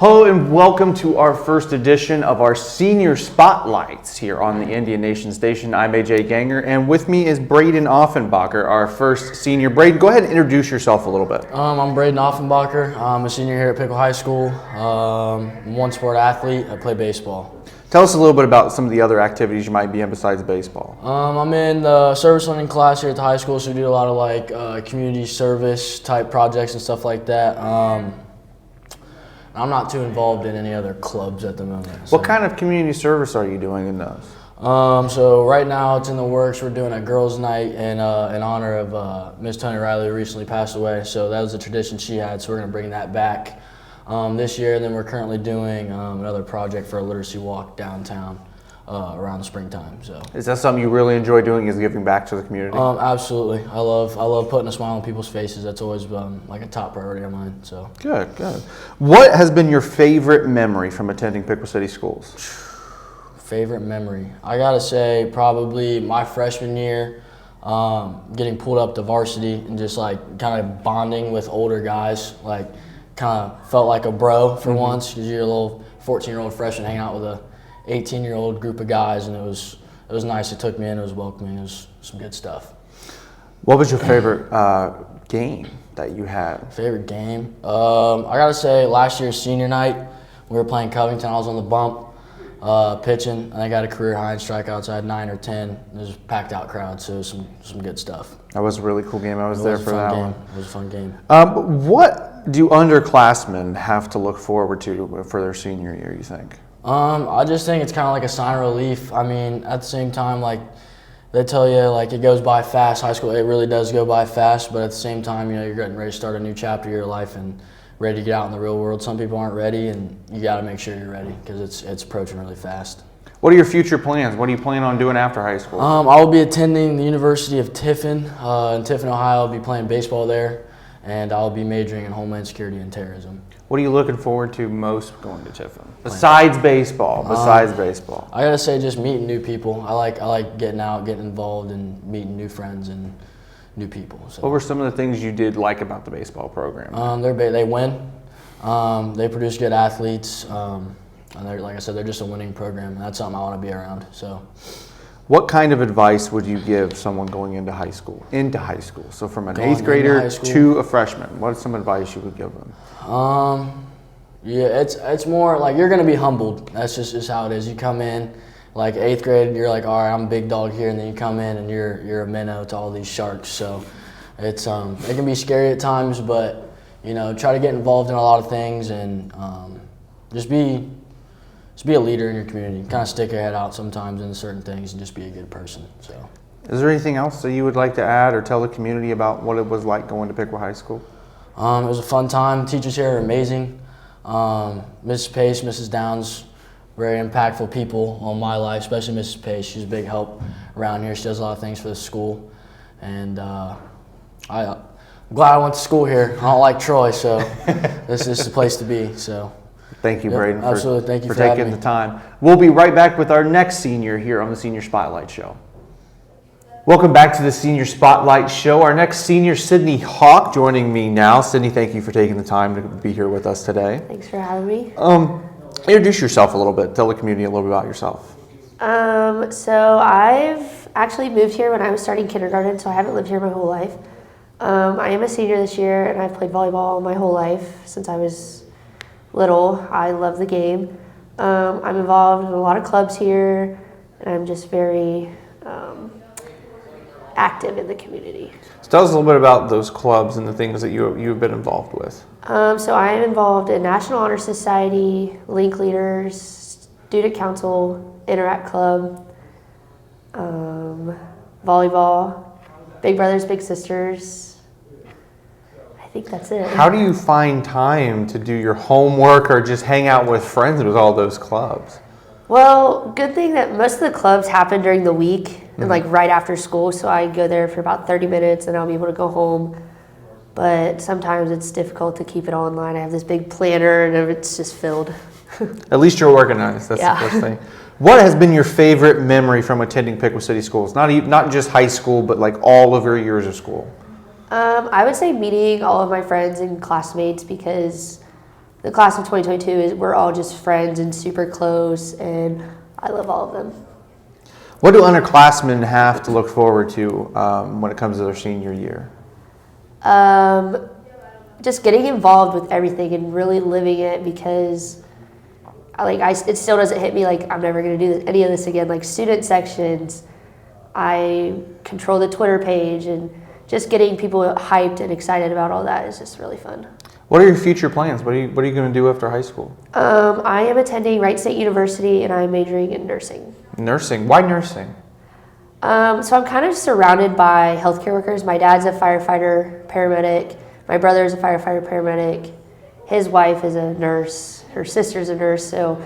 Hello and welcome to our first edition of our Senior Spotlights here on the Indian Nation Station. I'm AJ Ganger, and with me is Brady Offenbacher, our first senior. Brady, go ahead and introduce yourself a little bit. I'm Brady Offenbacher. I'm a senior here at Pickle High School. I'm one sport athlete. I play baseball. Tell us a little bit about some of the other activities you might be in besides baseball. I'm in the service learning class here at the high school, so we do a lot of community service type projects and stuff like that. I'm not too involved in any other clubs at the moment. So. What kind of community service are you doing in those? So right now it's in the works. We're doing a girls' night in honor of Miss Tony Riley, who recently passed away. So that was a tradition she had, so we're going to bring that back this year. And then we're currently doing another project for a literacy walk downtown around the springtime. So is that something you really enjoy doing, is giving back to the community? Absolutely. I love putting a smile on people's faces. That's always like a top priority of mine. So Good. What has been your favorite memory from attending Pickle City schools? Favorite memory? I gotta say probably my freshman year, getting pulled up to varsity and just like kind of bonding with older guys. Like kind of felt like a bro for once, because you're a little 14-year-old freshman hanging out with a 18-year-old group of guys, and it was nice. It took me in. It was welcoming. It was some good stuff. What was your favorite game that you had? Favorite game? I gotta say last year's senior night, we were playing Covington. I was on the bump pitching, and I got a career Hines strikeouts. I had 9 or 10. It was a packed out crowd, so it was some good stuff. That was a really cool game. I was there for that one. It was a fun game. What do underclassmen have to look forward to for their senior year, you think? I just think it's kind of like a sign of relief. I mean, at the same time, like they tell you, like it goes by fast. High school, it really does go by fast. But at the same time, you're getting ready to start a new chapter of your life and ready to get out in the real world. Some people aren't ready, and you got to make sure you're ready because it's approaching really fast. What are your future plans? What do you plan on doing after high school? I will be attending the University of Tiffin in Tiffin, Ohio. I'll be playing baseball there, and I'll be majoring in Homeland Security and Terrorism. What are you looking forward to most going to Tiffin? Besides baseball. I gotta say, just meeting new people. I like getting out, getting involved, and meeting new friends and new people. So. What were some of the things you did like about the baseball program? They win. They produce good athletes. And like I said, they're just a winning program. And that's something I want to be around. So. What kind of advice would you give someone going into high school? So from an eighth grader to a freshman, what's some advice you would give them? Yeah, it's more like you're gonna be humbled. That's just how it is. You come in, like eighth grade, you're like, all right, I'm a big dog here, and then you come in and you're a minnow to all these sharks. So it's it can be scary at times, but try to get involved in a lot of things and just be a leader in your community. Kind of stick your head out sometimes in certain things and just be a good person. So. Is there anything else that you would like to add or tell the community about what it was like going to Pickle High School? It was a fun time. Teachers here are amazing. Mrs. Pace, Mrs. Downs, very impactful people on my life, especially Mrs. Pace. She's a big help around here. She does a lot of things for the school. And I'm glad I went to school here. I don't like Troy, so this is the place to be. So. Thank you, Braden, absolutely. Thank you for taking the time. We'll be right back with our next senior here on the Senior Spotlight Show. Welcome back to the Senior Spotlight Show. Our next senior, Sydney Hawk, joining me now. Sydney, thank you for taking the time to be here with us today. Thanks for having me. Introduce yourself a little bit. Tell the community a little bit about yourself. So I've actually moved here when I was starting kindergarten, so I haven't lived here my whole life. I am a senior this year, and I've played volleyball my whole life since I was little. I love the game. I'm involved in a lot of clubs here, and I'm just very active in the community. So tell us a little bit about those clubs and the things that you've been involved with. So I am involved in National Honor Society, Link Leaders, Student Council, Interact Club, volleyball, Big Brothers, Big Sisters. I think that's it. How do you find time to do your homework or just hang out with friends with all those clubs? Well, good thing that most of the clubs happen during the week and like right after school, so I go there for about 30 minutes and I'll be able to go home. But sometimes it's difficult to keep it all in line. I have this big planner and it's just filled. At least you're organized. That's the first thing. What has been your favorite memory from attending Pickle City schools? Not just high school, but like all of your years of school. I would say meeting all of my friends and classmates, because the class of 2022 we're all just friends and super close, and I love all of them. What do underclassmen have to look forward to when it comes to their senior year? Just getting involved with everything and really living it, because it still doesn't hit me like I'm never going to do any of this again. Like student sections, I control the Twitter page, and just getting people hyped and excited about all that is just really fun. What are your future plans? What are you going to do after high school? I am attending Wright State University, and I'm majoring in nursing. Nursing? Why nursing? So I'm kind of surrounded by healthcare workers. My dad's a firefighter, paramedic. My brother's a firefighter, paramedic. His wife is a nurse. Her sister's a nurse. So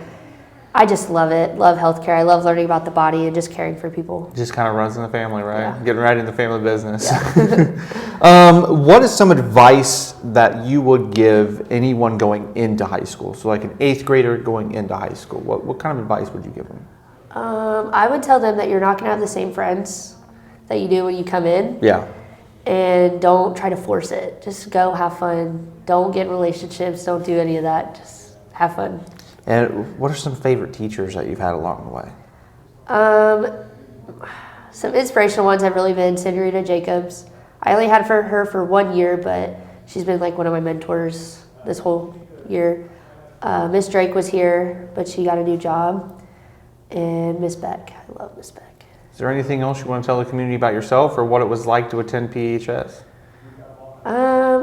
I just love it. Love healthcare. I love learning about the body and just caring for people. Just kind of runs in the family, right? Yeah. Getting right into family business. Yeah. What is some advice that you would give anyone going into high school? So like an 8th grader going into high school, what kind of advice would you give them? I would tell them that you're not going to have the same friends that you do when you come in. Yeah. And don't try to force it. Just go have fun. Don't get in relationships. Don't do any of that. Just have fun. And what are some favorite teachers that you've had along the way? Some inspirational ones have really been Senorita Jacobs. I only had her for 1 year, but she's been like one of my mentors this whole year. Miss Drake was here, but she got a new job. And Miss Beck. I love Miss Beck. Is there anything else you want to tell the community about yourself or what it was like to attend PHS?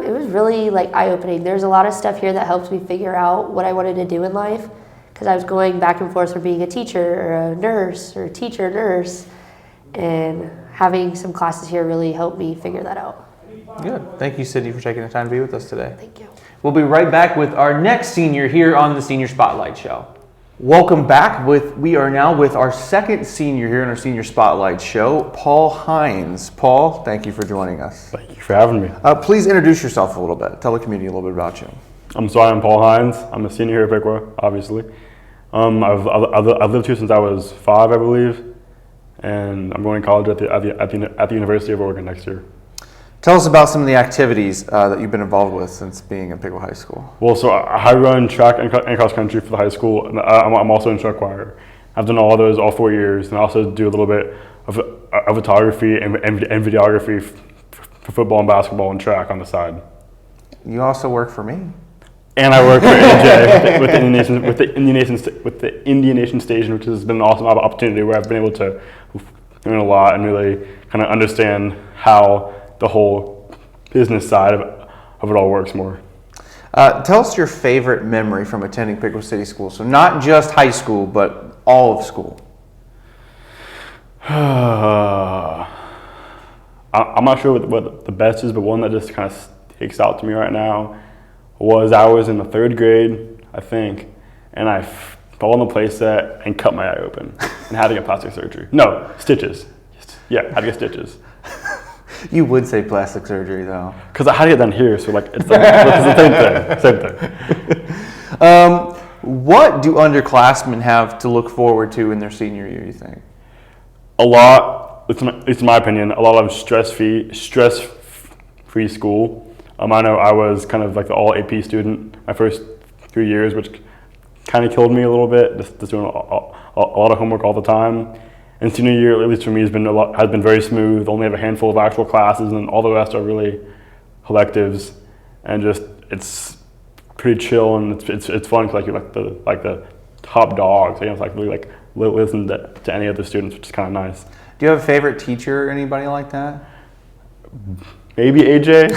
It was really eye-opening. There's a lot of stuff here that helped me figure out what I wanted to do in life, because I was going back and forth from being a teacher or a nurse or a teacher, nurse, and having some classes here really helped me figure that out. Good. Thank you, Sydney, for taking the time to be with us today. Thank you. We'll be right back with our next senior here on the Senior Spotlight Show. Welcome back. We are now with our second senior here in our Senior Spotlight Show, Paul Hines. Paul, thank you for joining us. Thank you for having me. Please introduce yourself a little bit. Tell the community a little bit about you. I'm Paul Hines. I'm a senior here at Piqua, obviously. I've lived here since I was 5, I believe, and I'm going to college at the University of Oregon next year. Tell us about some of the activities that you've been involved with since being at Piqua High School. Well, so I run track and cross country for the high school. And I'm also in track choir. I've done all those all 4 years, and I also do a little bit of photography and videography for football and basketball and track on the side. You also work for me. And I work for AJ with the Indian Nation Station, which has been an awesome opportunity where I've been able to learn a lot and really kind of understand how the whole business side of it all works more. Tell us your favorite memory from attending Piqua City School. So not just high school, but all of school. I'm not sure what the best is, but one that just kind of sticks out to me right now was I was in the 3rd grade, I think, and I fell on the play set and cut my eye open and had to get plastic surgery. No, stitches. Yeah, I had to get stitches. You would say plastic surgery, though. Because I had to get done here, so it's the same thing. What do underclassmen have to look forward to in their senior year, you think? A lot, at least in my opinion, a lot of stress-free school. I know I was kind of like the all AP student my first 3 years, which kind of killed me a little bit, just doing a lot of homework all the time. And senior year, at least for me, has been very smooth. Only have a handful of actual classes, and all the rest are really electives. And just it's pretty chill, and it's fun because you're like the top dogs. So you don't really listen to any other students, which is kind of nice. Do you have a favorite teacher or anybody like that? Maybe AJ.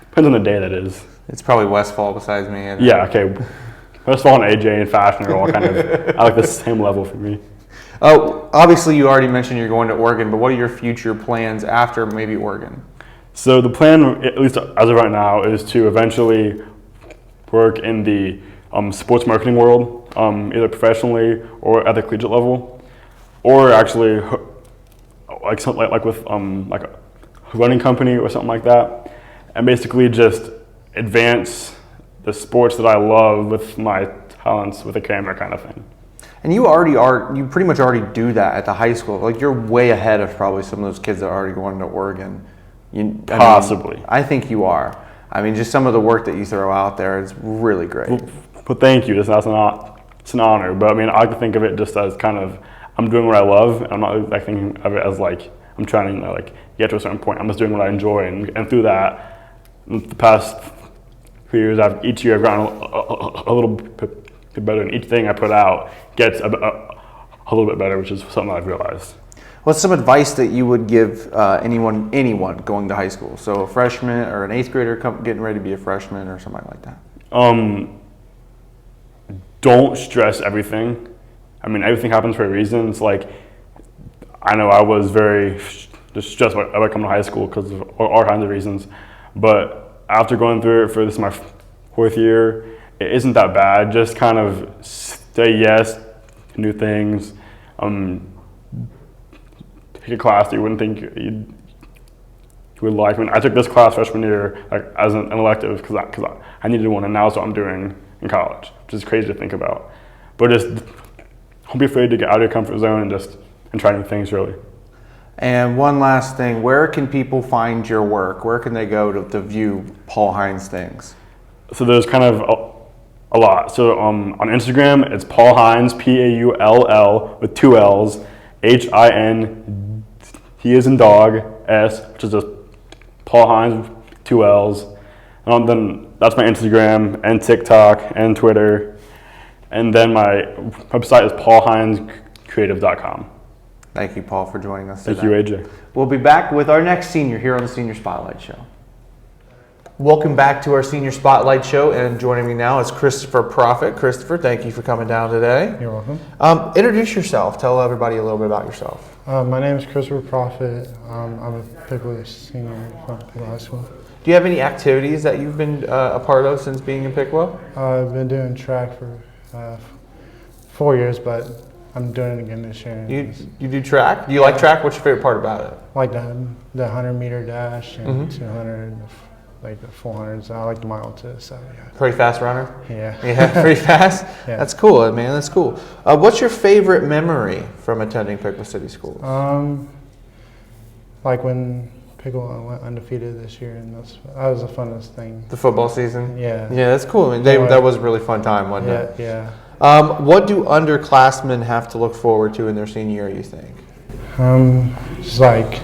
Depends on the day that is. It's probably Westfall besides me. Yeah. Okay. Westfall and AJ and Fashion are all kind of at like the same level for me. Oh, obviously you already mentioned you're going to Oregon, but what are your future plans after maybe Oregon? So the plan, at least as of right now, is to eventually work in the sports marketing world, either professionally or at the collegiate level, or actually like something like with like a running company or something like that, and basically just advance the sports that I love with my talents with a camera kind of thing. And you pretty much already do that at the high school. Like you're way ahead of probably some of those kids that are already going to Oregon. Possibly. I think you are. I mean, just some of the work that you throw out there is really great. But thank you. It's an honor. But I mean, I like to think of it just as kind of I'm doing what I love. And I'm not like thinking of it as like I'm trying to like get to a certain point. I'm just doing what I enjoy, and through that, the past few years, each year I've gotten a little bit better, and each thing I put out gets a little bit better, which is something I've realized. What's some advice that you would give anyone going to high school? So a freshman or an 8th grader getting ready to be a freshman or something like that. Don't stress everything. I mean, everything happens for a reason. It's like, I know I was very just stressed about coming to high school because of all kinds of reasons. But after going through it for this my 4th year, it isn't that bad. Just kind of say yes to new things. Take a class that you wouldn't think you would like. I mean, I took this class freshman year like as an elective because I needed one, and now it's what I'm doing in college, which is crazy to think about. But just don't be afraid to get out of your comfort zone and try new things, really. And one last thing, where can people find your work? Where can they go to view Paul Hines things? So there's kind of a lot. So on Instagram, it's Paul Hines, Paull with 2 L's, Hin, he is in dog, S, which is just Paul Hines with 2 L's. And then that's my Instagram and TikTok and Twitter. And then my website is paulhinescreative.com. Thank you, Paul, for joining us today. Thank you, AJ. We'll be back with our next senior here on the Senior Spotlight Show. Welcome back to our Senior Spotlight Show, and joining me now is Christopher Prophet. Christopher, thank you for coming down today. You're welcome. Introduce yourself. Tell everybody a little bit about yourself. My name is Christopher Prophet. I'm a Pickle senior from Pickle High School. Do you have any activities that you've been a part of since being in Pickle? I've been doing track for 4 years, but I'm doing it again this year. You do track? Do you like track? What's your favorite part about it? Like the 100-meter dash and 200, like the 400s. I like the mile too. So yeah. Pretty fast runner? Yeah. Yeah, pretty fast? Yeah. That's cool, man. That's cool. What's your favorite memory from attending Pickle City Schools? Like when Pickle went undefeated this year, and that was the funnest thing. The football season? Yeah. Yeah, that's cool. I mean, that was a really fun time, wasn't it? Yeah. What do underclassmen have to look forward to in their senior year, you think? Just like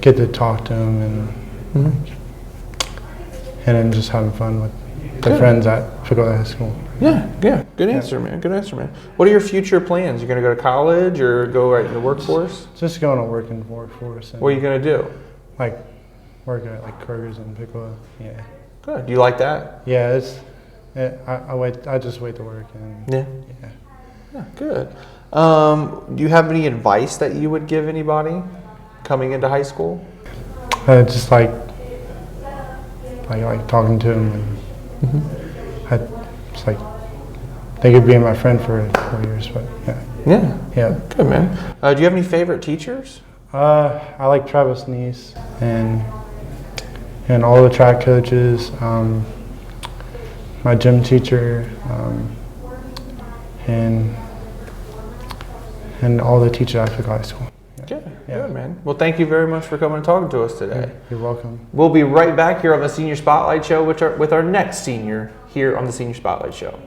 get to talk to them and then just having fun with the friends at Pickle High School. Yeah. Good answer, man. Good answer, man. What are your future plans? You going to go to college or go right in the workforce? Just going to work in the workforce. And What are you going to do? like work at like Kroger's and Pickle. Yeah. Good. Do you like that? Yeah. I just wait to work and Yeah, good. Do you have any advice that you would give anybody coming into high school? just like talking to them. And it's like they could be my friend for 4 years, but yeah. Good, man. Do you have any favorite teachers? I like Travis Neese and all the track coaches, my gym teacher, and all the teachers at Pickle High School. Good, man. Well, thank you very much for coming and talking to us today. You're welcome. We'll be right back here on the Senior Spotlight Show with our next senior here on the Senior Spotlight Show.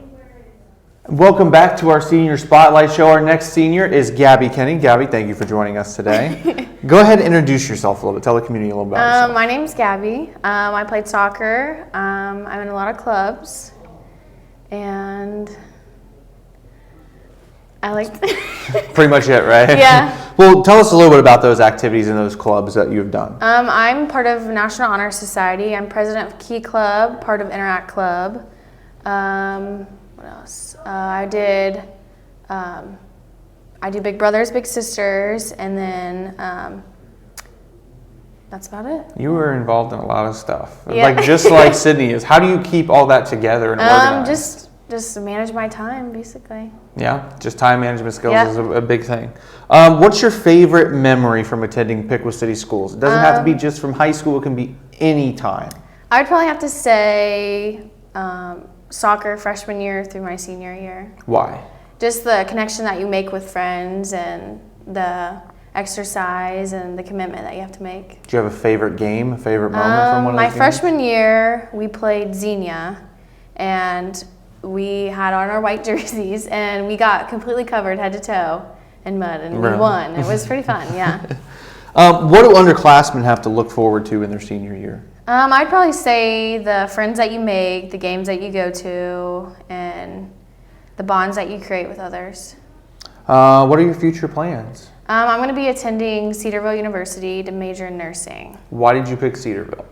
Welcome back to our Senior Spotlight Show. Our next senior is Gabby Kenny. Gabby, thank you for joining us today. Go ahead and introduce yourself a little bit. Tell the community a little bit about yourself. My name's Gabby. I played soccer. I'm in a lot of clubs. And I like... Pretty much it, right? Yeah. Well, tell us a little bit about those activities in those clubs that you've done. I'm part of National Honor Society. I'm president of Key Club, part of Interact Club. What else? I do Big Brothers, Big Sisters, and then that's about it. You were involved in a lot of stuff, Yeah. just like Sydney is. How do you keep all that together and organized? Just manage my time, basically. Yeah, just time management skills Yeah. is a big thing. What's your favorite memory from attending Pickle City Schools? It doesn't have to be just from high school. It can be any time. I'd probably have to say soccer freshman year through my senior year. Why? Just the connection that you make with friends and the exercise and the commitment that you have to make. Do you have a favorite game, a favorite moment from one of My those games? freshman year, we played Xenia, and we had on our white jerseys, and we got completely covered head to toe in mud, and we won. It was pretty fun, yeah. What do underclassmen have to look forward to in their senior year? I'd probably say the friends that you make, the games that you go to, and the bonds that you create with others. What are your future plans? I'm going to be attending Cedarville University to major in nursing. Why did you pick Cedarville?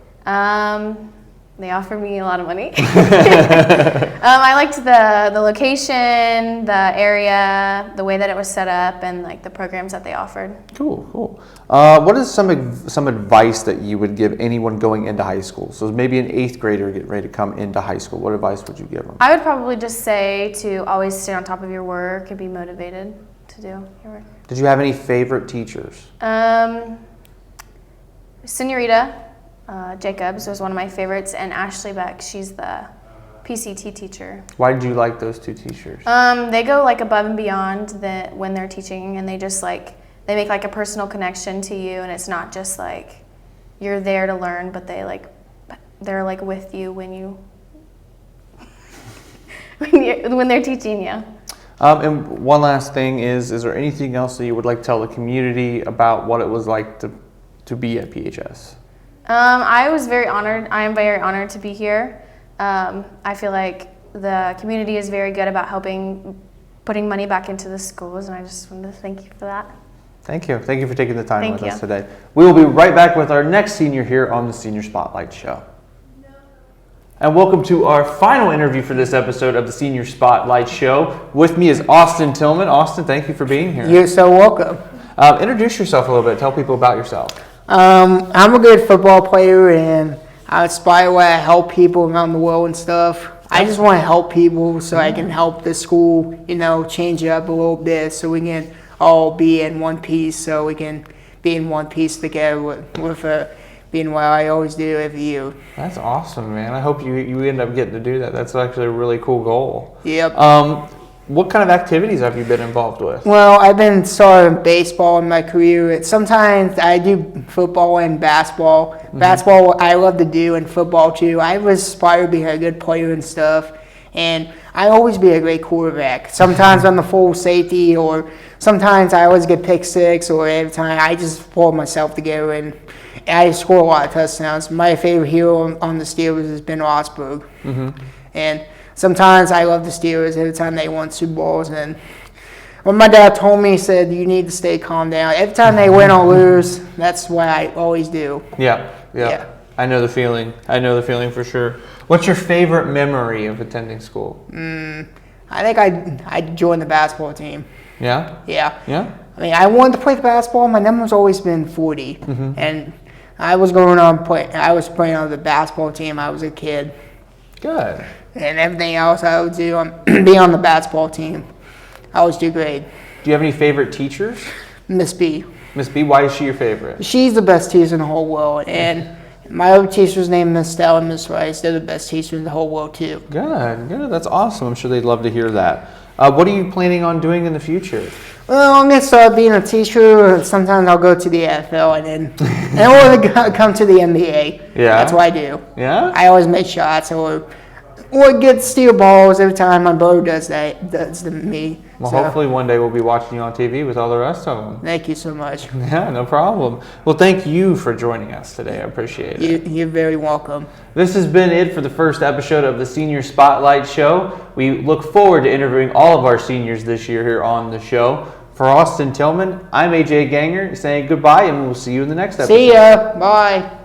They offered me a lot of money. I liked the location, the area, the way that it was set up, and like the programs that they offered. Cool. What is some advice that you would give anyone going into high school? So maybe an 8th grader getting ready to come into high school. What advice would you give them? I would probably just say to always stay on top of your work and be motivated to do your work. Did you have any favorite teachers? Senorita Jacobs was one of my favorites, and Ashley Beck, she's the PCT teacher. Why did you like those 2 teachers? They go like above and beyond when they're teaching, and they just like they make like a personal connection to you, and it's not just like you're there to learn, but they're like with you when they're teaching you. And one last thing is there anything else that you would like to tell the community about what it was like to be at PHS? I was very honored. I am very honored to be here. I feel like the community is very good about putting money back into the schools, and I just wanted to thank you for that. Thank you. Thank you for taking the time Thank with you. us today. We will be right back with our next senior here on the Senior Spotlight Show. And welcome to our final interview for this episode of the Senior Spotlight Show. With me is Austin Tillman. Austin, thank you for being here. You're so welcome. Introduce yourself a little bit. Tell people about yourself. I'm a good football player, and I aspire where I help people around the world and stuff. I just want to help people so I can help the school, change it up a little bit so we can all be in one piece, so we can be in one piece together with being what I always do every year. That's awesome, man. I hope you end up getting to do that. That's actually a really cool goal. Yep. What kind of activities have you been involved with? Well, I've been starting baseball in my career. Sometimes I do football and basketball. Mm-hmm. Basketball I love to do, and football too. I was aspired to be a good player and stuff, and I always be a great quarterback. Sometimes I'm the full safety, or sometimes I always get pick six, or every time I just pull myself together and I score a lot of touchdowns. My favorite hero on the Steelers has been Rosberg. Mm-hmm. And sometimes I love the Steelers every time they won Super Bowls. And when my dad told me, he said, you need to stay calm down. Every time they win or lose, that's what I always do. Yeah. I know the feeling. For sure. What's your favorite memory of attending school? I think I joined the basketball team. Yeah? Yeah. I mean, I wanted to play basketball. My number's always been 40. Mm-hmm. And I was playing on the basketball team. I was a kid. Good. And everything else I would do, be on the basketball team. I always do great. Do you have any favorite teachers? Miss B. Miss B, why is she your favorite? She's the best teacher in the whole world. And my other teachers named Miss Stella and Miss Rice. They're the best teachers in the whole world too. Good. That's awesome. I'm sure they'd love to hear that. What are you planning on doing in the future? Well, I'm going to start being a teacher. Sometimes I'll go to the NFL and then come to the NBA. Yeah. That's what I do. Yeah? I always make shots or steal balls every time my brother does to me. Well, hopefully one day we'll be watching you on TV with all the rest of them. Thank you so much. Yeah, no problem. Well, thank you for joining us today. I appreciate it. You're very welcome. This has been it for the first episode of the Senior Spotlight Show. We look forward to interviewing all of our seniors this year here on the show. For Austin Tillman, I'm AJ Ganger saying goodbye, and we'll see you in the next episode. See ya. Bye.